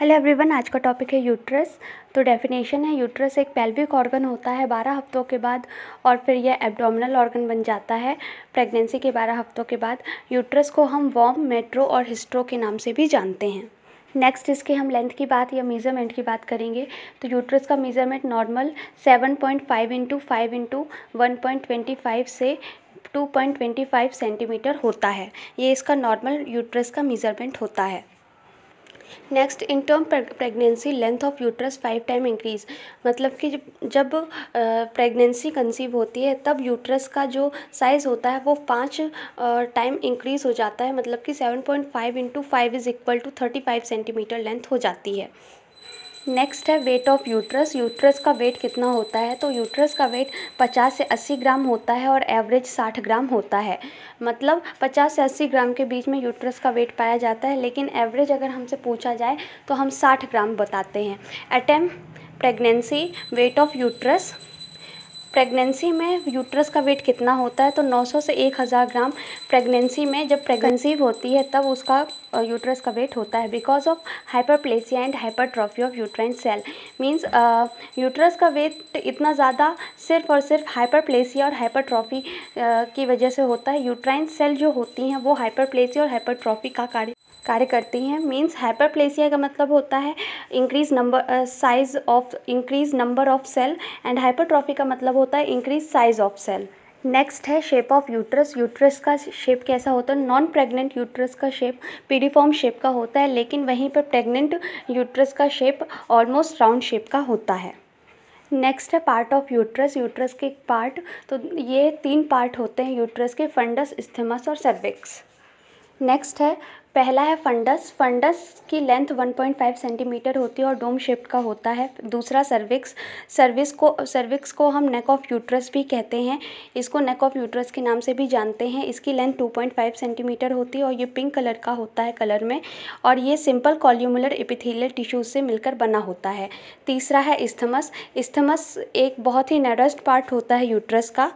Hello everyone, आज का topic है यूट्रस। तो डेफिनेशन है, यूट्रस एक पेल्विक ऑर्गन होता है 12 हफ्तों के बाद और फिर यह एब्डोमिनल ऑर्गन बन जाता है प्रेगनेंसी के 12 हफ्तों के बाद। यूट्रस को हम वॉर्म, मेट्रो और हिस्ट्रो के नाम से भी जानते हैं। नेक्स्ट इसके हम लेंथ की बात या मेज़रमेंट की बात करेंगे तो यूट्रस का मेज़रमेंट नॉर्मल 7.5 इंटू 5 इंटू 1.25 से 2.25 सेंटीमीटर होता है। ये इसका नॉर्मल यूट्रस का मेज़रमेंट होता है। Next, in term pregnancy length of uterus 5 time increase, मतलब कि जब प्रेगनेंसी कंसीव होती है तब यूट्रस का जो साइज़ होता है वो 5 टाइम इंक्रीज़ हो जाता है, मतलब कि 7.5 into 5 is equal to 35 centimetre length हो जाती है। नेक्स्ट है वेट ऑफ यूट्रस। यूट्रस का वेट कितना होता है, तो यूट्रस का वेट 50 से 80 ग्राम होता है और एवरेज 60 ग्राम होता है। मतलब 50 से 80 ग्राम के बीच में यूट्रस का वेट पाया जाता है, लेकिन एवरेज अगर हमसे पूछा जाए तो हम 60 ग्राम बताते हैं। Atom pregnancy wait of uterus. Pregnancy में यूट्रस का वेट कितना होता है, तो 900 से 1000 ग्राम प्रेगनेंसी में जब कंसीव होती है तब उसका यूट्रस का वेट होता है। Because of hyperplasia and hypertrophy of uterine cell, means uterus का वेट इतना ज़्यादा सिर्फ और सिर्फ हाइपरप्लेसिया और हाइपरट्रॉफी की वजह से होता है। यूट्राइन सेल जो होती हैं वो हाइपरप्लेसिया और हाइपरट्रॉफी का कार्य करती हैं। मींस हाइपरप्लेसिया का मतलब होता है increase number of cell and hypertrophy का मतलब होता है increase size of cell. Next है शेप ऑफ यूट्रस। यूट्रस का शेप कैसा होता है, नॉन प्रेग्नेंट यूट्रस का शेप पीडीफॉर्म शेप का होता है, लेकिन वहीं पर प्रेग्नेंट यूट्रस का शेप ऑलमोस्ट राउंड शेप का होता है। नेक्स्ट है पार्ट ऑफ यूट्रस। यूट्रस के पार्ट, तो ये 3 पार्ट होते हैं यूट्रस के, फंडस, इस्थेमस और सर्विक्स। नेक्स्ट है, पहला है फंडस। फंडस की लेंथ 1.5 सेंटीमीटर होती है और डोम शेप का होता है। दूसरा सर्विक्स। सर्विक्स को हम नेक ऑफ यूट्रस भी कहते हैं, इसको नेक ऑफ यूट्रस के नाम से भी जानते हैं। इसकी लेंथ 2.5 सेंटीमीटर होती है और ये पिंक कलर का होता है कलर में, और ये सिंपल कॉल्यूमुलर एपिथेलियल टिश्यूज से मिलकर बना होता है। तीसरा है इस्थमस। इस्थमस एक बहुत ही नैरोएस्ट पार्ट होता है यूट्रस का।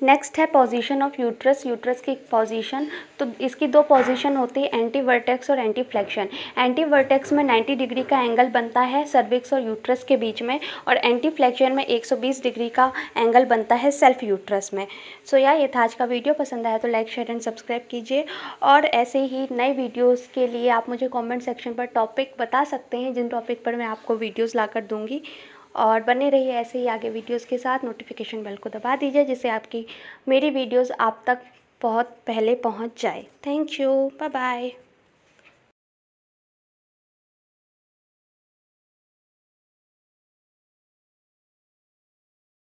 नेक्स्ट है पोजीशन ऑफ यूट्रस। यूट्रस की पोजीशन, तो इसकी 2 पोजीशन होती है, एंटी वर्टेक्स और एंटी फ्लेक्शन। एंटी वर्टेक्स में 90 डिग्री का एंगल बनता है सर्विक्स और यूट्रस के बीच में, और एंटी फ्लेक्शन में 120 डिग्री का एंगल बनता है सेल्फ यूट्रस में। सो ये था आज का वीडियो। पसंद आया तो लाइक, शेयर एंड सब्सक्राइब कीजिए, और ऐसे ही नए वीडियोज़ के लिए आप मुझे कॉमेंट सेक्शन पर टॉपिक बता सकते हैं, जिन टॉपिक पर मैं आपको वीडियोज़ ला कर दूँगी। और बने रहिए ऐसे ही आगे वीडियोस के साथ। नोटिफिकेशन बेल को दबा दीजिए जिससे आपकी मेरी वीडियोस आप तक बहुत पहले पहुंच जाए। Thank you, bye bye.